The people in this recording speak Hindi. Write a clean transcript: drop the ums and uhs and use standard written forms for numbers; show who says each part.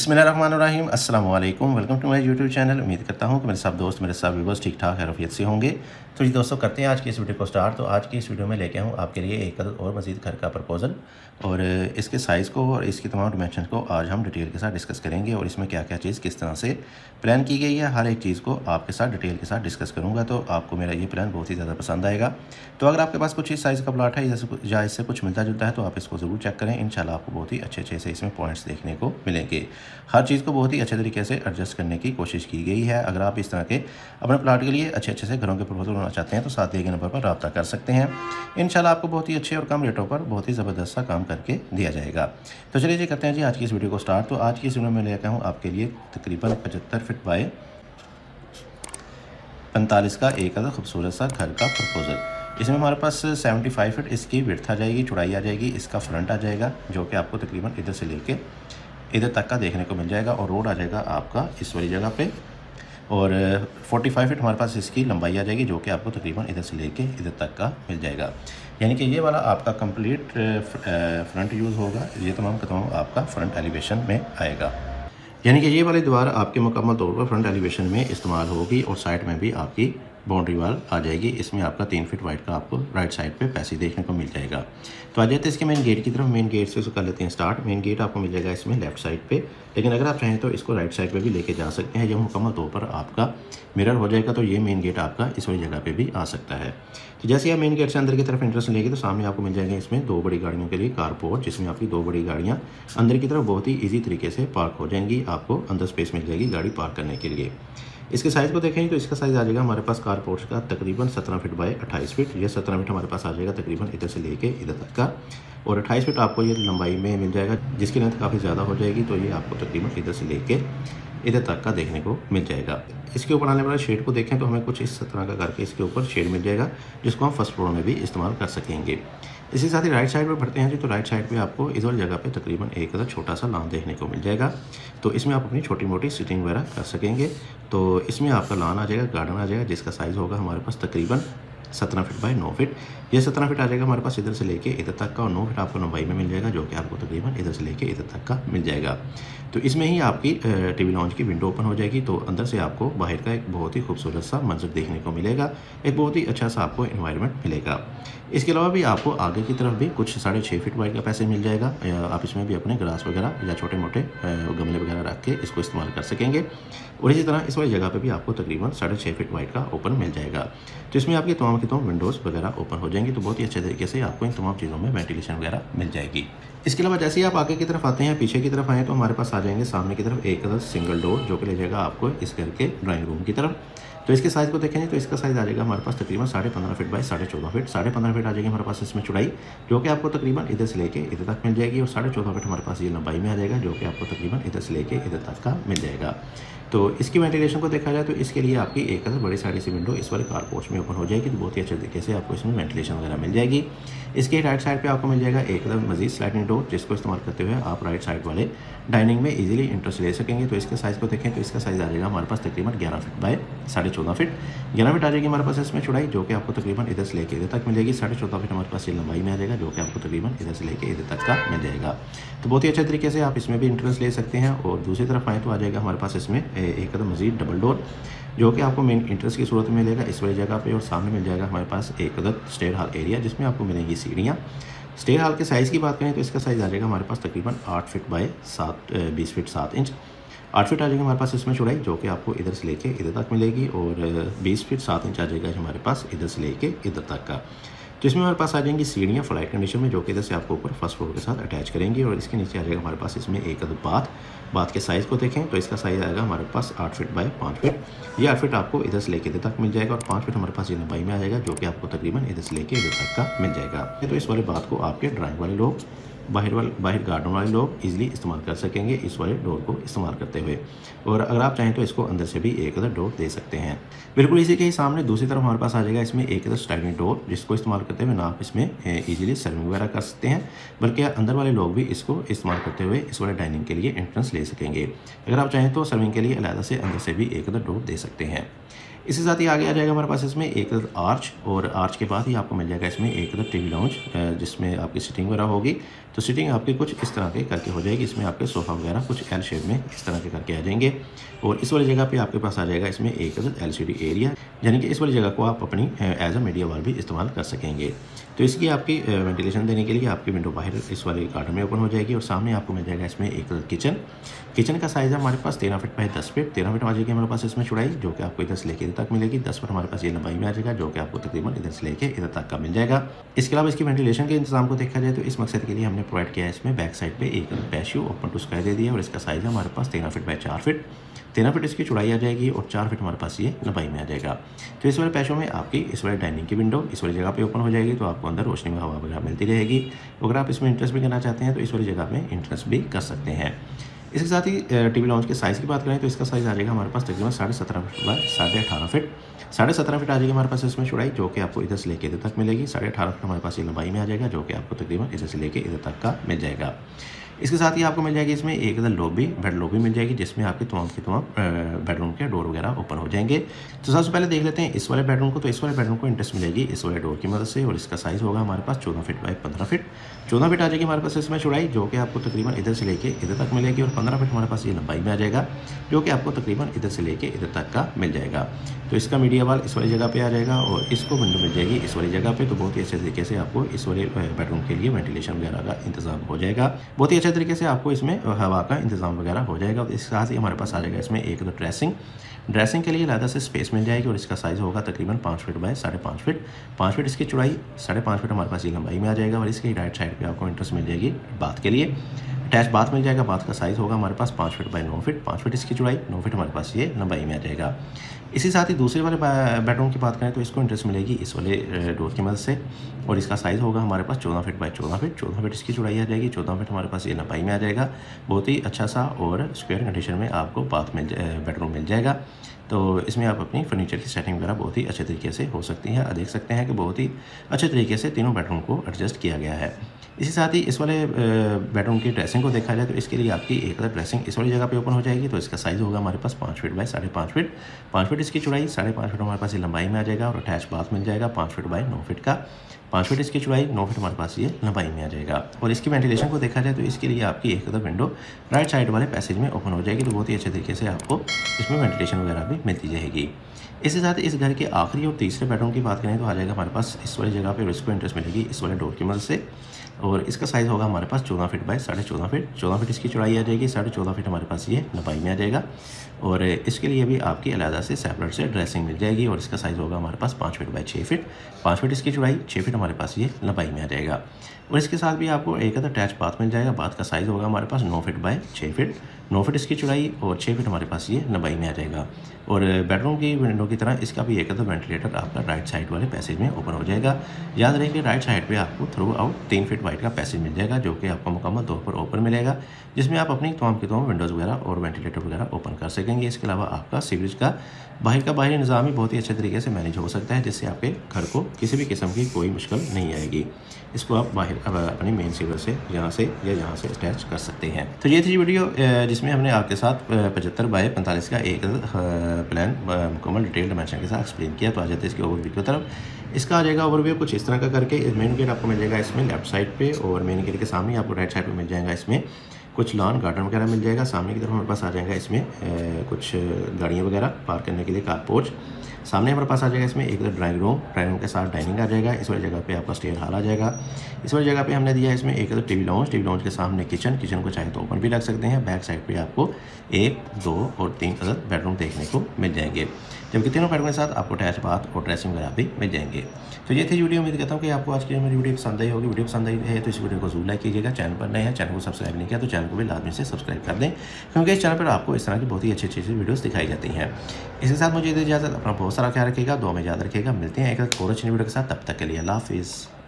Speaker 1: बिस्मिल्लाहिर्रहमानिर्रहीम अस्सलाम वालेकुम। Welcome to my YouTube channel. उम्मीद करता हूँ कि मेरे सब दोस्त मेरे सब व्यूअर्स ठीक ठाक खैरियत से होंगे। तो जी दोस्तों, करते हैं आज की इस वीडियो को स्टार्ट। तो आज की इस वीडियो में लेके आऊँ आपके लिए एक और मज़ीद घर का प्रपोजल और इसके साइज़ को और इसकी तमाम डिमेंशन को आज हम डिटेल के साथ डिस्कस करेंगे और इसमें क्या क्या चीज़ किस तरह से प्लान की गई है, हर एक चीज़ को आपके साथ डिटेल के साथ डिस्कस करूँगा। तो आपको मेरा ये प्लान बहुत ही ज़्यादा पसंद आएगा। तो अगर आपके पास कुछ इस साइज़ का प्लाट है या इससे कुछ मिलता जुलता है तो आप इसको ज़रूर चेक करें। इंशाल्लाह आपको बहुत ही अच्छे से इसमें पॉइंट्स देखने को मिलेंगे। हर चीज़ को बहुत ही अच्छे तरीके से एडजस्ट करने की कोशिश की गई है। अगर आप इस तरह के अपने प्लाट के लिए अच्छे से घरों के प्रपोजल बनाना चाहते हैं तो साथ दिए गए नंबर पर रब्ता कर सकते हैं। इंशाल्लाह आपको बहुत ही अच्छे और कम रेटों पर बहुत ही ज़बरदस्त सा काम करके दिया जाएगा। तो चलिए जी करते हैं जी आज की इस वीडियो को स्टार्ट। तो आज की इस वीडियो में लेकर हूँ आपके लिए तकरीबन 75 फीट बाय 45 का एक अदद खूबसूरत सा घर का प्रपोजल। इसमें हमारे पास 75 फीट इसकी विड्थ आ जाएगी, चौड़ाई आ जाएगी, इसका फ्रंट आ जाएगा जो कि आपको तकरीबन इधर से लेके इधर तक का देखने को मिल जाएगा और रोड आ जाएगा आपका इस वाली जगह पे। और 45 फीट हमारे पास इसकी लंबाई आ जाएगी जो कि आपको तकरीबन इधर से लेके इधर तक का मिल जाएगा। यानी कि ये वाला आपका कंप्लीट फ्रंट यूज़ होगा। ये तमाम का तमाम आपका फ्रंट एलिवेशन में आएगा। यानी कि ये वाली दीवार आपके मुकम्मल तौर पर फ्रंट एलिवेशन में इस्तेमाल होगी और साइड में भी आपकी बाउंड्री वाल आ जाएगी। इसमें आपका 3 फीट वाइड का आपको राइट साइड पे पैसे देखने को मिल जाएगा। तो आ जाते हैं इसके मेन गेट की तरफ। मेन गेट से कर लेते हैं स्टार्ट। मेन गेट आपको मिल जाएगा इसमें लेफ्ट साइड पे, लेकिन अगर आप चाहें तो इसको राइट साइड पे भी लेके जा सकते हैं। जब मुकम्मल तौर पर आपका मिरर हो जाएगा तो ये मेन गेट आपका इस वाली जगह पे भी आ सकता है। तो जैसे आप मेन गेट से अंदर की तरफ इंट्रेंस लेंगे तो सामने आपको मिल जाएंगे इसमें 2 बड़ी गाड़ियों के लिए कारपोर्ट, जिसमें आपकी 2 बड़ी गाड़ियाँ अंदर की तरफ बहुत ही ईजी तरीके से पार्क हो जाएंगी। आपको अंदर स्पेस मिल जाएगी गाड़ी पार्क करने के लिए। इसके साइज़ को देखें तो इसका साइज़ आ जाएगा हमारे पास कारपोर्ट का तकरीबन 17 फीट बाय 28 फीट। ये 17 फीट हमारे पास आ जाएगा तकरीबन इधर से लेके इधर तक का, और 28 फीट आपको ये लंबाई में मिल जाएगा जिसकी लेंथ काफ़ी ज़्यादा हो जाएगी। तो ये आपको तकरीबन इधर से लेके इधर तक का देखने को मिल जाएगा। इसके ऊपर आने वाले शेड को देखें तो हमें कुछ इस तरह का करके इसके ऊपर शेड मिल जाएगा जिसको हम फर्स्ट फ्लोर में भी इस्तेमाल कर सकेंगे। इसी साथ ही राइट साइड पर बढ़ते हैं जी। तो राइट साइड पे आपको इस वाली जगह पे तकरीबन एक अदद छोटा सा लॉन देखने को मिल जाएगा। तो इसमें आप अपनी छोटी मोटी सिटिंग वगैरह कर सकेंगे। तो इसमें आपका लॉन आ जाएगा, गार्डन आ जाएगा, जिसका साइज़ होगा हमारे पास तकरीबन 17 फीट बाय 9 फीट। ये 17 फीट आ जाएगा हमारे पास इधर से लेके इधर तक का, और 9 फीट आपको लंबाई में मिल जाएगा जो कि आपको तकरीबन इधर से लेके इधर तक का मिल जाएगा। तो इसमें ही आपकी टीवी लॉन्च की विंडो ओपन हो जाएगी। तो अंदर से आपको बाहर का एक बहुत ही खूबसूरत सा मंजर देखने को मिलेगा, एक बहुत ही अच्छा सा आपको एनवायरनमेंट मिलेगा। इसके अलावा भी आपको आगे की तरफ भी कुछ 6.5 फीट वाइड का पैसे मिल जाएगा। आप इसमें भी अपने ग्रास वगैरह या छोटे मोटे गमले वगैरह रख के इसको इस्तेमाल कर सकेंगे। और इसी तरह इस वाली जगह पे भी आपको तकरीबन 6.5 फीट वाइड का ओपन मिल जाएगा। तो इसमें आपकी तमाम की तमाम विंडोज़ वगैरह ओपन हो जाएंगी। तो बहुत ही अच्छे तरीके से आपको इन तमाम चीज़ों में वेंटिलेशन वगैरह मिल जाएगी। इसके अलावा जैसे ही आप आगे की तरफ आते हैं, पीछे की तरफ आएँ तो हमारे पास आ जाएंगे सामने की तरफ एक अदद सिंगल डोर जो कि ले जाएगा आपको इस घर के ड्राइंग रूम की तरफ। तो इसके साइज़ को देखेंगे तो इसका साइज़ आ जाएगा हमारे पास तकरीबन 15.5 फीट बाय 14.5 फीट। 15.5 फीट आ जाएगी हमारे पास इसमें चौड़ाई जो कि आपको तकरीबन इधर से लेके इधर तक मिल जाएगी, और 14.5 फीट हमारे पास ये लंबाई में आ जाएगा जो कि आपको तकरीबन इधर से लेके इधर तक का मिल जाएगा। तो इसकी वेंटिलेशन को देखा जाए तो इसके लिए आपकी एक अदद बड़ी सारी सी विंडो इस वाले कारपोर्च में ओपन हो जाएगी। तो बहुत ही अच्छे तरीके से आपको इसमें वेंटिलेशन वगैरह मिल जाएगी। इसके राइट साइड पे आपको मिल जाएगा एक अदद मजीद स्लाइडिंग डोर जिसको इस्तेमाल करते हुए आप राइट साइड वाले डाइनिंग में इजीली इंटरेस्ट ले सकेंगे। तो इसके साइज़ को देखें तो इसका साइज़ आ जाएगा हमारे पास तकरीबन 11 फीट बाय 14.5 फीट। 11 फीट आ जाएगी हमारे पास इसमें चौड़ाई जो कि आपको तकरीबन इधर से लेके इधर तक मिलेगी। 14.5 फीट हमारे पास ये लंबाई में आ जाएगा जो कि आपको तकरीबन इधर से लेके इधर तक का मिल जाएगा। तो बहुत ही अच्छे तरीके से आप इसमें भी इंटरेस्ट ले सकते हैं। और दूसरी तरफ आए तो आ जाएगा हमारे पास इसमें एक अदद मजीद डबल डोर जो कि आपको मेन इंटरेस्ट की सूरत में मिलेगा इस वाली जगह पे, और सामने मिल जाएगा हमारे पास एक अदद स्टेयर हॉल एरिया जिसमें आपको मिलेंगी सीढ़ियाँ। स्टेयर हॉल के साइज़ की बात करें तो इसका साइज़ आ जाएगा हमारे पास तकरीबन 8 feet by 20 feet 7 inch. 8 feet आ जाएगी हमारे पास इसमें चौड़ाई जो कि आपको इधर से लेके इधर तक मिलेगी, और 20 फीट 7 इंच आ जाएगा हमारे पास इधर से लेके इधर तक का। तो इसमें हमारे पास आ जाएंगी सीढ़ियाँ फ्लाइट कंडीशन में जो कि इधर से आपको ऊपर फर्स्ट फ्लोर के साथ अटैच करेंगी। और इसके नीचे आ जाएगा हमारे पास इसमें एक अदद बाथ के साइज़ को देखें तो इसका साइज़ आएगा हमारे पास 8 फीट बाय 5 फीट। ये 8 फीट आपको इधर से लेके इधर तक मिल जाएगा, और 5 फीट हमारे पास ये लंबाई में आ जाएगा जो कि आपको तकरीबन इधर से लेके इधर तक का मिल जाएगा। तो इस वाले बाथ को आपके ड्राइंग वाले लोग, बाहर गार्डन वाले लोग इजीली इस्तेमाल कर सकेंगे इस वाले डोर को इस्तेमाल करते हुए। और अगर आप चाहें तो इसको अंदर से भी एक अदद डोर दे सकते हैं। बिल्कुल इसी के ही सामने दूसरी तरफ हमारे पास आ जाएगा इसमें एक अदद स्लाइडिंग डोर जिसको इस्तेमाल करते हुए ना आप इसमें इजीली सर्विंग वगैरह कर सकते हैं, बल्कि अंदर वाले लोग भी इसको इस्तेमाल करते हुए इस वाले डाइनिंग के लिए एंट्रेंस ले सकेंगे। अगर आप चाहें तो सर्विंग के लिए अलग से अंदर से भी एक अदद डोर दे सकते हैं। इसके साथ ही आगे आ जाएगा हमारे पास इसमें एक आर्च, और आर्च के बाद ही आपको मिल जाएगा इसमें एक टीवी लाउंज, जिसमें आपकी सीटिंग वगैरह होगी। तो सीटिंग आपकी कुछ इस तरह के करके हो जाएगी। इसमें आपके सोफ़ा वगैरह कुछ एल शेप में इस तरह के करके आ जाएंगे। और इस वाली जगह पे आपके पास आ जाएगा इसमें एक LCD एरिया, यानी कि इस वाली जगह को आप अपनी एज अ मीडिया वॉल भी इस्तेमाल कर सकेंगे। तो इसकी आपकी वेंटिलेशन देने के लिए आपकी विंडो बाहर इस वाले गार्डन में ओपन हो जाएगी। और सामने आपको मिल जाएगा इसमें एक किचन का साइज़ है हमारे पास 13 फीट बाई 10 फीट। 13 फीट आ जाएगी हमारे पास इसमें चौड़ाई, जो कि आपको इधर से लेकर इधर तक मिलेगी। 10 फीट हमारे पास ये लंबाई में आ जाएगा, जो कि आपको तकरीबन इधर से लेकर इधर तक का मिल जाएगा। इसके अलावा इसकी वेंटिलेशन के इंतजाम को देखा जाए तो इस मकसद के लिए हमने प्रोवाइड किया है इसमें बैक साइड पे एक पैशियो ओपन टू स्काई दे दिया। और इसका साइज़ है हमारे पास 13 फीट बाई 4 फीट। 13 फीट इसकी चौड़ाई आ जाएगी और 4 फीट हमारे पास ये लंबाई में आ जाएगा। तो इस वाले पैशों में आपकी इस वाले डाइनिंग की विंडो इस वाली जगह पे ओपन हो जाएगी, तो आपको अंदर रोशनी में हवा वगैरह मिलती रहेगी। अगर आप इसमें इंटरेस्ट भी करना चाहते हैं तो इस वाली जगह में इंटरेस्ट भी कर सकते हैं। इसके साथ ही टीवी लाउंज के साइज़ की बात करें तो इसका साइज़ आ जाएगा हमारे पास तकरीबन 17.5 फीट बाय 18.5 फीट। 17.5 फीट आ जाएगी हमारे पास इसमें चौड़ाई, जो कि आपको इधर से लेकर इधर तक मिलेगी। 18.5 फीट हमारे पास ये लंबाई में आ जाएगा, जो कि आपको तकरीबन इधर से लेकर इधर तक का मिल जाएगा। इसके साथ ही आपको मिल जाएगी इसमें एक लॉबी, बेड लॉबी मिल जाएगी, जिसमें आपके तमाम के तमाम बेडरूम के डोर वगैरह ओपन हो जाएंगे। तो सबसे पहले देख लेते हैं इस वाले बेडरूम को। तो इस वाले बेडरूम को इंटरेस्ट मिलेगी इस वाले डोर की मदद से, और इसका साइज़ होगा हमारे पास 14 फीट बाई 15 फीट। 14 फीट आ जाएगी हमारे पास इसमें चौड़ाई, जो कि आपको तकरीबन इधर से लेके इधर तक मिलेगी। और 15 फीट हमारे पास ये लंबाई में आ जाएगा, जो कि आपको तकरीबन इधर से लेके इधर तक का मिल जाएगा। तो इसका मीडिया वाल इस वाली जगह पे आ जाएगा और इसको विंडो मिल जाएगी इस वाली जगह पे। तो बहुत ही अच्छे तरीके से आपको इस वाले बेडरूम के लिए वेंटिलेशन वगैरह का इंतजाम हो जाएगा। बहुत ही अच्छे तरीके से आपको इसमें हवा का इंतजाम वगैरह हो जाएगा। और इसके साथ ही हमारे पास आ जाएगा इसमें एक ड्रेसिंग के लिए अलग से स्पेस मिल जाएगी। और इसका साइज़ होगा तकरीबन 5 फीट बाय 5.5 फीट। 5 फीट इसकी चौड़ाई, 5.5 फीट हमारे पास ये लंबाई में आ जाएगा। और इसकी राइट साइड पे आपको इंटरेस्ट मिल जाएगी बाथ के लिए, अटैच बाथ मिल जाएगा। बाथ का साइज़ होगा हमारे पास 5 फीट बाय 9 फीट। 5 फीट इसकी चौड़ाई, 9 फीट हमारे पास ये लंबाई में आ जाएगा। इसी साथ ही दूसरे वाले बेडरूम की बात करें तो इसको इंटरेस्ट मिलेगी इस वाले डोर की मदद से। और इसका साइज़ होगा हमारे पास 14 फीट बाय 14 फीट। 14 फीट इसकी चौड़ाई आ जाएगी, 14 फीट हमारे पास ये लंबाई में आ जाएगा। बहुत ही अच्छा सा और स्क्वायर कंडीशन में आपको बेडरूम मिल जाएगा। तो इसमें आप अपनी फर्नीचर की सेटिंग वगैरह बहुत ही अच्छे तरीके से हो सकती है। देख सकते हैं कि बहुत ही अच्छे तरीके से तीनों बेडरूम को एडजस्ट किया गया है। इसी साथ ही इस वाले बेडरूम की ड्रेसिंग को देखा जाए तो इसके लिए आपकी एक ड्रेसिंग इस वाली जगह पे ओपन हो जाएगी। तो इसका साइज़ होगा हमारे पास 5 फीट बाय 5.5 फीट। 5 फीट इसकी चौड़ाई, 5.5 फीट हमारे पास ये लंबाई में आ जाएगा। और अटैच बाथ मिल जाएगा 5 फीट बाय 9 फीट का। 5 फीट इसकी चौड़ाई, 9 फीट हमारे पास ये लंबाई में आ जाएगा। और इसकी वेंटिलेशन को देखा जाए तो इसके लिए आपकी एक विंडो राइट साइड वाले पैसेज में ओपन हो जाएगी। तो बहुत ही अच्छे तरीके से आपको इसमें वेंटिलेशन वगैरह भी मिलती जाएगी। इसके साथ इस घर के आखिरी और तीसरे बेडरूम की बात करें तो आ जाएगा हमारे पास इस वाली जगह पे, इसको इंटरेस्ट मिलेगी इस वाले डोर की मदद से। और इसका साइज़ होगा हमारे पास 14 फीट बाय 14.5 फीट। 14 फीट इसकी चौड़ाई आ जाएगी, 14.5 फीट हमारे पास ये लंबाई में आ जाएगा। और इसके लिए भी आपकी अलग से सेपरेट से ड्रेसिंग मिल जाएगी। और इसका साइज़ होगा हमारे पास 5 फीट बाय 6 फीट। 5 फीट इसकी चौड़ाई, 6 फीट हमारे पास ये लंबाई में आ जाएगा। और इसके साथ भी आपको एक अटैच बाथ मिल जाएगा। बाथ का साइज़ होगा हमारे पास 9 फीट बाय 6 फीट। 9 फीट इसकी चौड़ाई और 6 फीट हमारे पास ये लंबाई में आ जाएगा। और बेडरूम की विंडो की तरह इसका भी एक वेंटिलेटर आपका राइट साइड वाले पैसेज में ओपन हो जाएगा। याद रहे कि राइट साइड पे आपको थ्रू आउट 3 फीट वाइड का पैसेज मिल जाएगा, जो कि आपको मुकम्मल तौर पर ओपन मिलेगा, जिसमें आप अपनी तमाम की तमाम विंडोज़ वगैरह और वेंटिलेटर वगैरह ओपन कर सकेंगे। इसके अलावा आपका सीवरेज का बाहरी निज़ाम भी बहुत ही अच्छे तरीके से मैनेज हो सकता है, जिससे आपके घर को किसी भी किस्म की कोई मुश्किल नहीं आएगी। इसको आप बाहर अपनी मेन सीवर से यहाँ से या यहाँ से अटैच कर सकते हैं। तो ये थी वीडियो जिसमें हमने आपके साथ 75 बाय 45 का एक प्लान मुकम्मल डिटेल डायमेंशन के साथ एक्सप्लेन किया। तो आ जाते हैं इसके ओवरव्यू की तरफ। इसका आ जाएगा ओवरव्यू कुछ इस तरह का करके। मेन गेट आपको मिल जाएगा इसमें लेफ्ट साइड पे, और मेन गेट के सामने आपको राइट साइड पे मिल जाएगा इसमें कुछ लॉन गार्डन वगैरह मिल जाएगा। सामने की तरफ हमारे पास आ जाएगा इसमें कुछ गाड़ियाँ वगैरह पार्क करने के लिए कार पोर्च। सामने हमारे पास आ जाएगा इसमें एक ड्राइंग रूम के साथ डाइनिंग आ जाएगा। इस वाली जगह पे आपका स्टेयर हॉल आ जाएगा। इस वाली जगह पे हमने दिया है इसमें एक टीवी लाउंज के सामने किचन को चाहे तो ओपन भी रख सकते हैं। बैक साइड पे आपको 1, 2 और 3 बेडरूम देखने को मिल जाएंगे, जबकि तीनों बेडरूम के साथ आपको अटैच बाथ और ड्रेसिंग वगैरह भी मिल जाएंगे। तो ये थी वीडियो। उम्मीद करता हूँ कि आपको आज की मेरी वीडियो पसंद आई होगी। वीडियो पसंद आई है तो इस वीडियो को जरूर लाइक कीजिएगा। चैनल पर नए हैं, चैनल को सब्सक्राइब नहीं किया तो चैनल को भी लाजमी से सब्सक्राइब कर दें, क्योंकि इस चैनल पर आपको इस तरह की बहुत ही अच्छी वीडियोस दिखाई जाती हैं। इसके साथ मुझे इजाज़त, अपना बहुत सारा ख्याल रखिएगा, दुआ में याद रखिएगा। मिलते हैं एक और अच्छी वीडियो के साथ, तब तक के लिए अल्लाह हाफिज़।